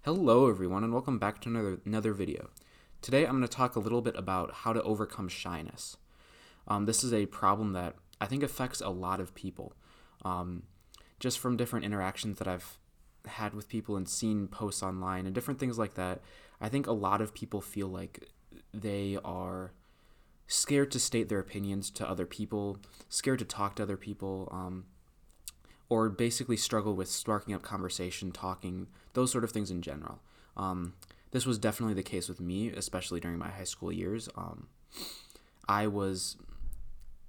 Hello everyone and welcome back to another video. Today I'm going to talk a little bit about how to overcome shyness. This is a problem that I think affects a lot of people. Um, just from different interactions that I've had with people and seen posts online and different things like that, I think a lot of people feel like they are scared to state their opinions to other people, scared to talk to other people, or basically struggle with sparking up conversation, talking, those sort of things in general. Um, this was definitely the case with me, especially during my high school years. I was,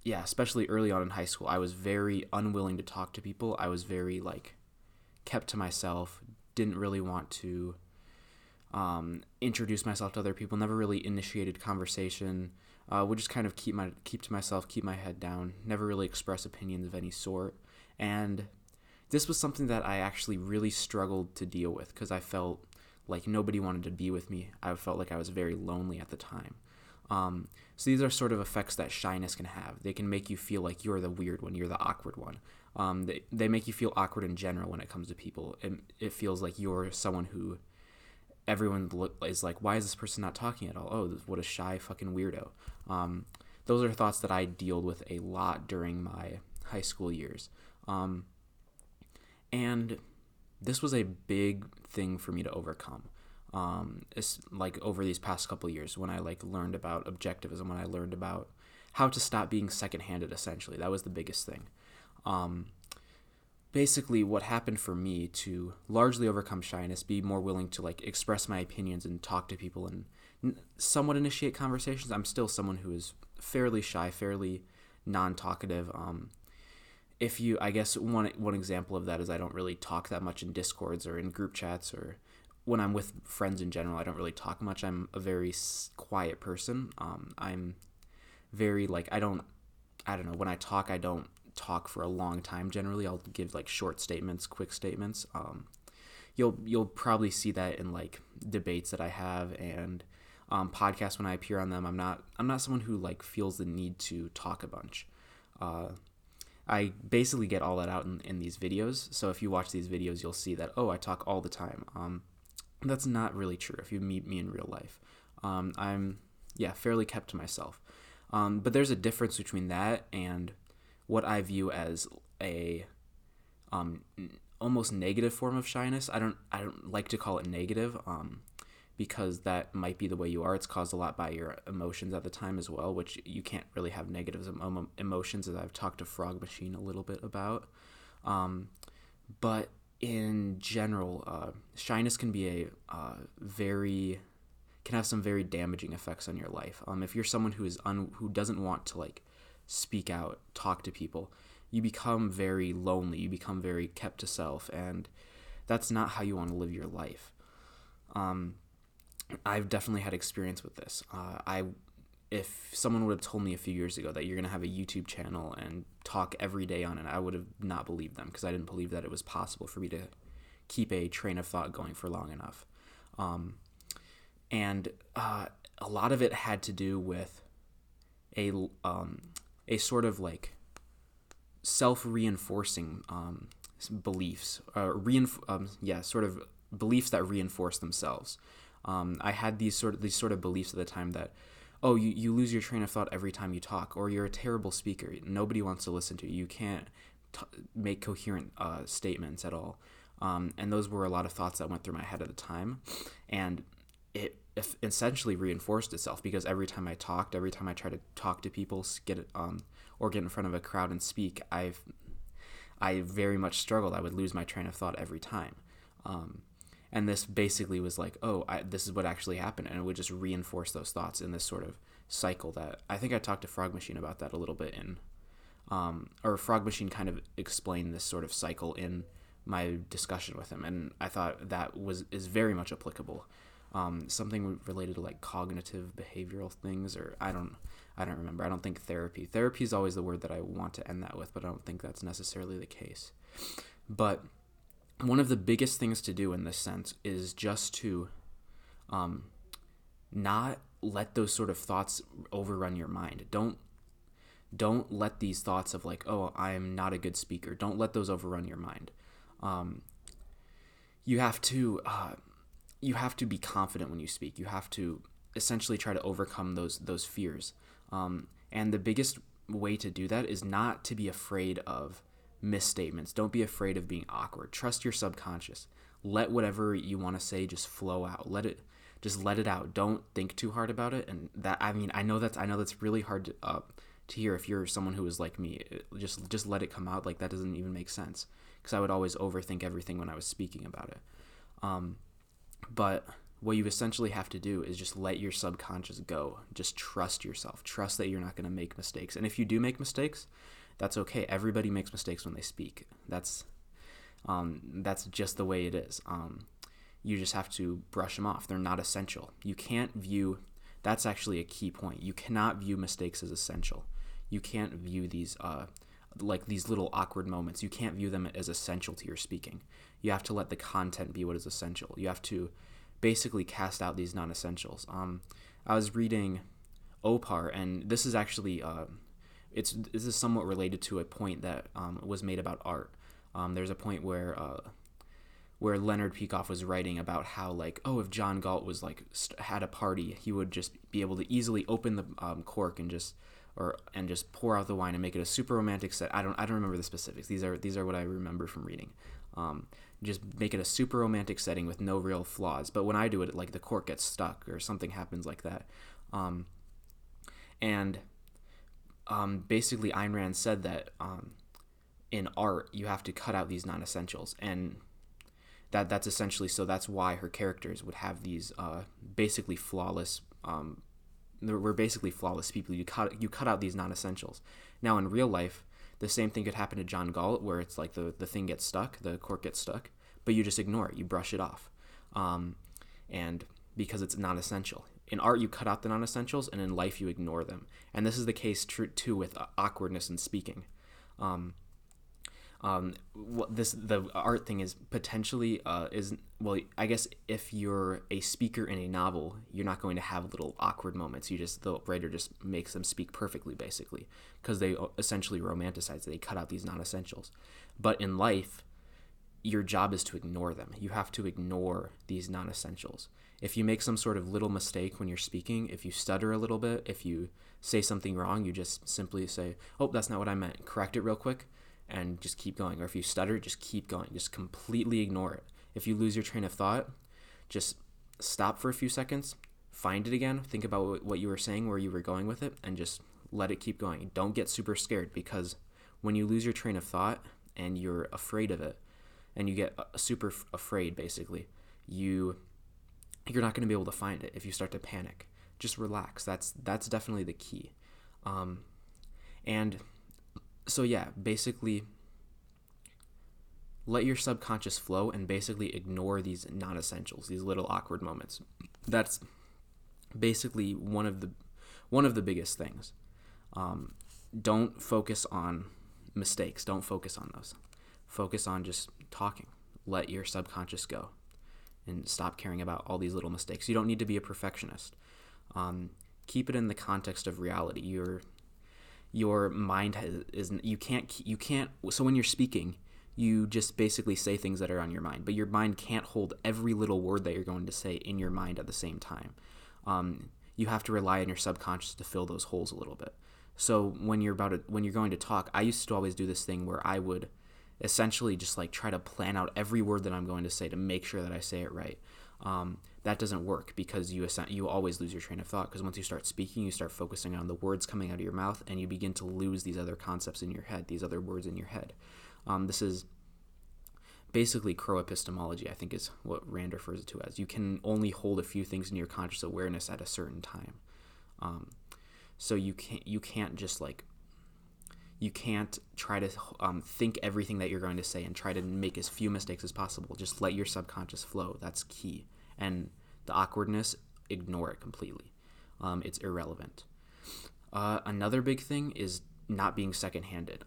especially early on in high school, I was very unwilling to talk to people. I was very, kept to myself, didn't really want to introduce myself to other people, never really initiated conversation, would just kind of keep to myself, keep my head down, never really express opinions of any sort. And this was something that I actually really struggled to deal with because I felt like nobody wanted to be with me. I felt like I was very lonely at the time. So these are sort of effects that shyness can have. They can make you feel like you're the weird one, you're the awkward one. They make you feel awkward in general when it comes to people. It feels like you're someone who is like, why is this person not talking at all? Oh, what a shy fucking weirdo. Those are thoughts that I dealt with a lot during my high school years. And this was a big thing for me to overcome. It's like over these past couple years when I learned about objectivism, when I learned about how to stop being second-handed. Essentially, that was the biggest thing. Um, Basically, what happened for me to largely overcome shyness, be more willing to express my opinions and talk to people and somewhat initiate conversations. I'm still someone who is fairly shy, fairly non-talkative. If you, I guess one example of that is I don't really talk that much in Discords or in group chats, or when I'm with friends in general. I don't really talk much. I'm a very quiet person. I'm very I don't know, when I talk, I don't talk for a long time. Generally, I'll give short statements, quick statements. You'll probably see that in debates that I have and podcasts when I appear on them. I'm not someone who feels the need to talk a bunch. I basically get all that out in these videos. So if you watch these videos, you'll see that, oh, I talk all the time. That's not really true if you meet me in real life. I'm, fairly kept to myself. But there's a difference between that and what I view as a almost negative form of shyness. I don't like to call it negative, because that might be the way you are. It's caused a lot by your emotions at the time as well, which you can't really have negative emotions, as I've talked to Frog Machine a little bit about. But in general, shyness can be can have some very damaging effects on your life. If you're someone who doesn't want to speak out, talk to people, you become very lonely. You become very kept to self, and that's not how you want to live your life. I've definitely had experience with this. If someone would have told me a few years ago that you're going to have a YouTube channel and talk every day on it, I would have not believed them, because I didn't believe that it was possible for me to keep a train of thought going for long enough. And a lot of it had to do with a sort of self-reinforcing beliefs, sort of beliefs that reinforce themselves. I had these sort of beliefs at the time that, oh, you lose your train of thought every time you talk, or you're a terrible speaker. Nobody wants to listen to you. You can't make coherent statements at all. And those were a lot of thoughts that went through my head at the time, and it essentially reinforced itself, because every time I tried to talk to people, or get in front of a crowd and speak, I very much struggled. I would lose my train of thought every time. And this basically was this is what actually happened, and it would just reinforce those thoughts in this sort of cycle. That I think I talked to Frog Machine about that a little bit or Frog Machine kind of explained this sort of cycle in my discussion with him, and I thought that is very much applicable. Something related to cognitive behavioral things, or I don't remember. I don't think therapy. Therapy is always the word that I want to end that with, but I don't think that's necessarily the case. But one of the biggest things to do in this sense is just to not let those sort of thoughts overrun your mind. Don't let these thoughts of oh, I'm not a good speaker. Don't let those overrun your mind. You have to you have to be confident when you speak. You have to essentially try to overcome those fears. And the biggest way to do that is not to be afraid of misstatements. Don't be afraid of being awkward. Trust your subconscious. Let whatever you want to say just flow out. Let it out. Don't think too hard about it. And that, I mean, I know that's really hard to hear if you're someone who is like me. Just let it come out. Like, that doesn't even make sense, because I would always overthink everything when I was speaking about it. But what you essentially have to do is just let your subconscious go. Just trust yourself. Trust that you're not going to make mistakes. And if you do make mistakes, that's okay. Everybody makes mistakes when they speak. That's just the way it is. You just have to brush them off. They're not essential. You can't view, that's actually a key point. You cannot view mistakes as essential. You can't view these like these little awkward moments. You can't view them as essential to your speaking. You have to let the content be what is essential. You have to basically cast out these non-essentials. I was reading Opar, and this is actually this is somewhat related to a point that was made about art. There's a point where Leonard Peikoff was writing about how, like, if John Galt was like had a party, he would just be able to easily open the cork and just pour out the wine and make it a super romantic set. I don't remember the specifics. These are what I remember from reading. Just make it a super romantic setting with no real flaws. But when I do it, like, the cork gets stuck or something happens like that. Basically Ayn Rand said that in art you have to cut out these non-essentials, and that's essentially, so that's why her characters would have these basically flawless. We're basically flawless people. You cut out these non-essentials. Now in real life, the same thing could happen to John Galt, where it's like the thing gets stuck, the cork gets stuck, but you just ignore it, you brush it off, and because it's non-essential. In art, you cut out the non-essentials, and in life, you ignore them. And this is the case too with awkwardness in speaking. The art thing is potentially I guess if you're a speaker in a novel, you're not going to have little awkward moments. The writer just makes them speak perfectly, basically, because they essentially romanticize it. They cut out these non-essentials. But in life, your job is to ignore them. You have to ignore these non-essentials. If you make some sort of little mistake when you're speaking, if you stutter a little bit, if you say something wrong, you just simply say, that's not what I meant. Correct it real quick and just keep going. Or if you stutter, just keep going. Just completely ignore it. If you lose your train of thought, just stop for a few seconds, find it again, think about what you were saying, where you were going with it, and just let it keep going. Don't get super scared, because when you lose your train of thought and you're afraid of it, and you get super afraid, basically, you're not going to be able to find it if you start to panic. Just relax. That's definitely the key. And so yeah, basically, let your subconscious flow and basically ignore these non-essentials, these little awkward moments. That's basically one of the biggest things. Don't focus on mistakes. Don't focus on those. Focus on just talking. Let your subconscious go and stop caring about all these little mistakes. You don't need to be a perfectionist. Keep it in the context of reality. Your mind you can't. So when you're speaking, you just basically say things that are on your mind, but your mind can't hold every little word that you're going to say in your mind at the same time. You have to rely on your subconscious to fill those holes a little bit. So when you're going to talk, I used to always do this thing where I would essentially just like try to plan out every word that I'm going to say to make sure that I say it right. That doesn't work, because you always lose your train of thought, because once you start speaking, you start focusing on the words coming out of your mouth, and you begin to lose these other concepts in your head, these other words in your head. This is basically crow epistemology, I think, is what Rand refers it to as. You can only hold a few things in your conscious awareness at a certain time. So you can't just like, you can't try to think everything that you're going to say and try to make as few mistakes as possible. Just let your subconscious flow. That's key. And the awkwardness, ignore it completely. It's irrelevant. Another big thing is not being second-handed.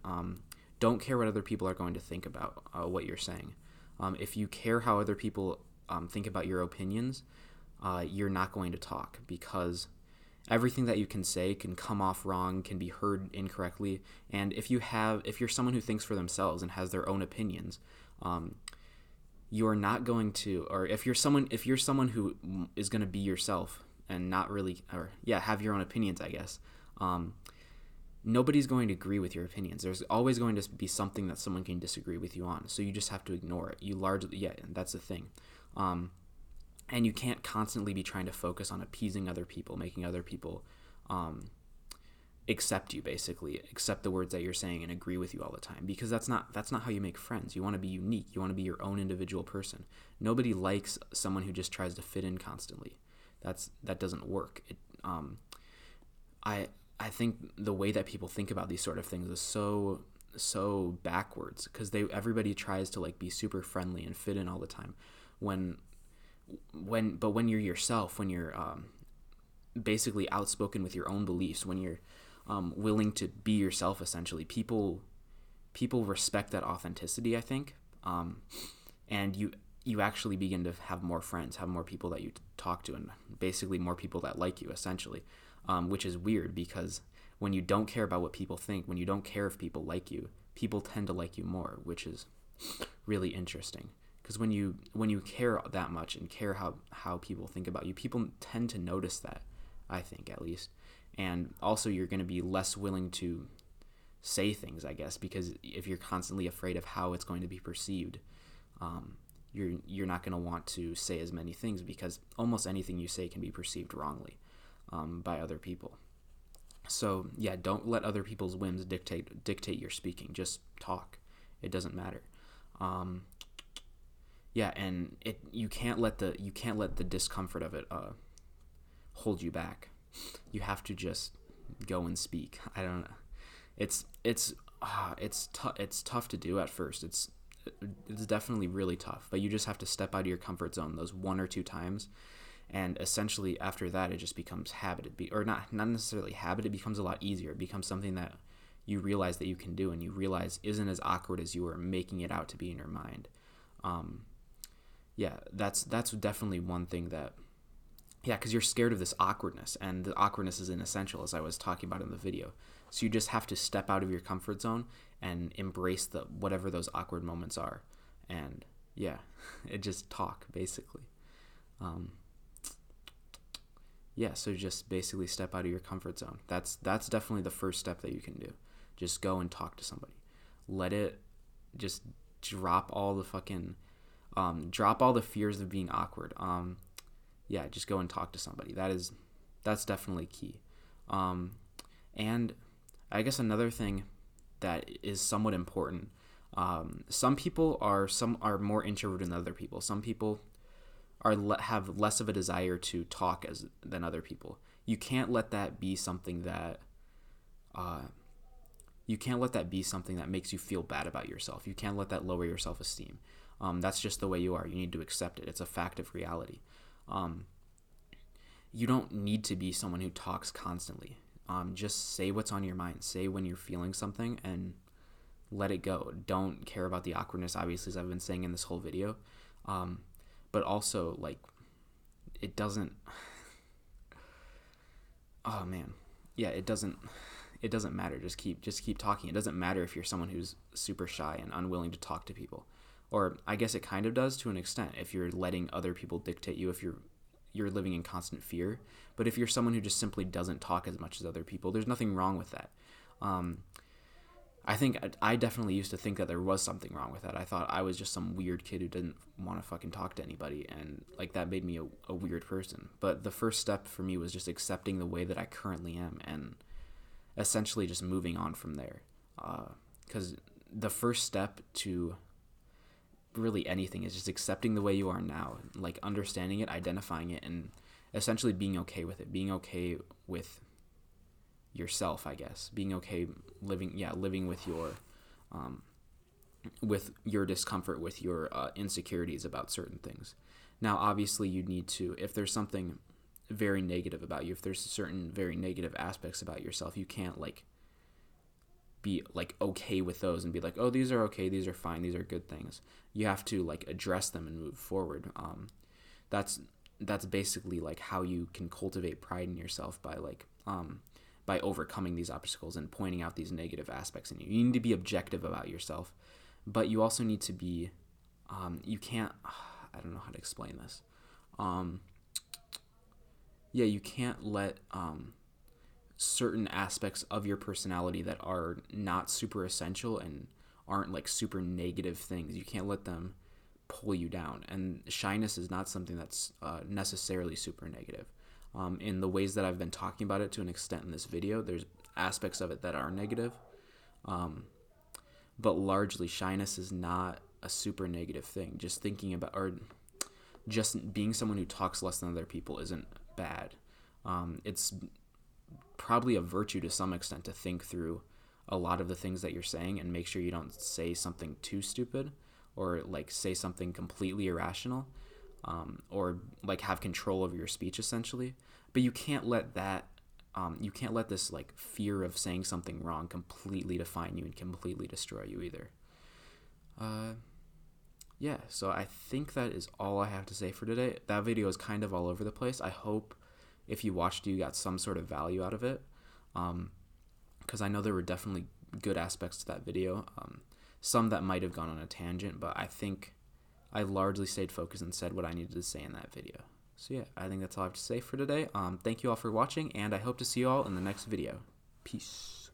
Don't care what other people are going to think about what you're saying. If you care how other people think about your opinions, you're not going to talk, because everything that you can say can come off wrong, can be heard incorrectly. And if you're someone who thinks for themselves and has their own opinions, you're not going to, or if you're someone who is going to be yourself and not really, or yeah, have your own opinions, I guess. um, Nobody's going to agree with your opinions. There's always going to be something that someone can disagree with you on, so you just have to ignore it. You largely, yeah, that's the thing. um, and you can't constantly be trying to focus on appeasing other people, making other people um, accept you, basically accept the words that you're saying and agree with you all the time, because that's not how you make friends. You want to be unique. You want to be your own individual person. Nobody likes someone who just tries to fit in constantly. That doesn't work. I think the way that people think about these sort of things is so backwards, because everybody tries to like be super friendly and fit in all the time, when when you're yourself, when you're basically outspoken with your own beliefs, when you're willing to be yourself, essentially, people respect that authenticity, I think. And you actually begin to have more friends, have more people that you talk to, and basically more people that like you, essentially. Which is weird, because when you don't care about what people think, when you don't care if people like you, people tend to like you more, which is really interesting. Because when you care that much and care how people think about you, people tend to notice that, I think, at least. And also, you're going to be less willing to say things, I guess, because if you're constantly afraid of how it's going to be perceived, you're not going to want to say as many things, because almost anything you say can be perceived wrongly by other people. So yeah, don't let other people's whims dictate your speaking. Just talk. It doesn't matter. Yeah, and you can't let the discomfort of it hold you back. You have to just go and speak. I don't know. It's tough to do at first. It's definitely really tough, but you just have to step out of your comfort zone those one or two times, and essentially after that it just becomes habit. Or not necessarily habit. It becomes a lot easier. It becomes something that you realize that you can do, and you realize isn't as awkward as you were making it out to be in your mind. Yeah, that's definitely one thing that. Yeah, because you're scared of this awkwardness, and the awkwardness is inessential, as I was talking about in the video. So you just have to step out of your comfort zone and embrace whatever those awkward moments are, and yeah, it just talk, basically. Um, yeah, so just basically step out of your comfort zone. That's definitely the first step that you can do. Just go and talk to somebody. Let it just drop all the drop all the fears of being awkward. Yeah, just go and talk to somebody. That's definitely key. And I guess another thing that is somewhat important. Some people are more introverted than other people. Some people have less of a desire to talk than other people. You can't let that be something that makes you feel bad about yourself. You can't let that lower your self-esteem. That's just the way you are. You need to accept it. It's a fact of reality. You don't need to be someone who talks constantly. Just say what's on your mind. Say when you're feeling something and let it go. Don't care about the awkwardness, obviously, as I've been saying in this whole video. But also, like, it doesn't. Oh man, yeah, it doesn't matter. Just keep talking. It doesn't matter if you're someone who's super shy and unwilling to talk to people. Or I guess it kind of does to an extent if you're letting other people dictate you, if you're living in constant fear. But if you're someone who just simply doesn't talk as much as other people, there's nothing wrong with that. I think I definitely used to think that there was something wrong with that. I thought I was just some weird kid who didn't want to fucking talk to anybody, and like that made me a weird person. But the first step for me was just accepting the way that I currently am, and essentially just moving on from there. Because the first step to really anything is just accepting the way you are now, like understanding it, identifying it, and essentially being okay with it, being okay with yourself, I guess, being okay living with your discomfort, with your insecurities about certain things. Now, obviously, you need to, if there's something very negative about you, if there's certain very negative aspects about yourself, you can't be okay with those and be like, oh, these are okay, these are fine, these are good things. You have to address them and move forward. That's basically how you can cultivate pride in yourself, by overcoming these obstacles and pointing out these negative aspects in you. You need to be objective about yourself, but you also need to be You can't, I don't know how to explain this. Um, yeah, you can't let certain aspects of your personality that are not super essential and aren't like super negative things, you can't let them pull you down. And shyness is not something that's necessarily super negative. In the ways that I've been talking about it to an extent in this video, there's aspects of it that are negative, but largely shyness is not a super negative thing. Just thinking about, or just being someone who talks less than other people isn't bad. It's probably a virtue to some extent to think through a lot of the things that you're saying and make sure you don't say something too stupid or like say something completely irrational, or like have control over your speech essentially. But you can't let that you can't let this like fear of saying something wrong completely define you and completely destroy you either. Yeah, so I think that is all I have to say for today. That video is kind of all over the place. I hope if you watched it, you got some sort of value out of it, because I know there were definitely good aspects to that video. Some that might have gone on a tangent, but I think I largely stayed focused and said what I needed to say in that video. So yeah, I think that's all I have to say for today. Thank you all for watching, and I hope to see you all in the next video. Peace.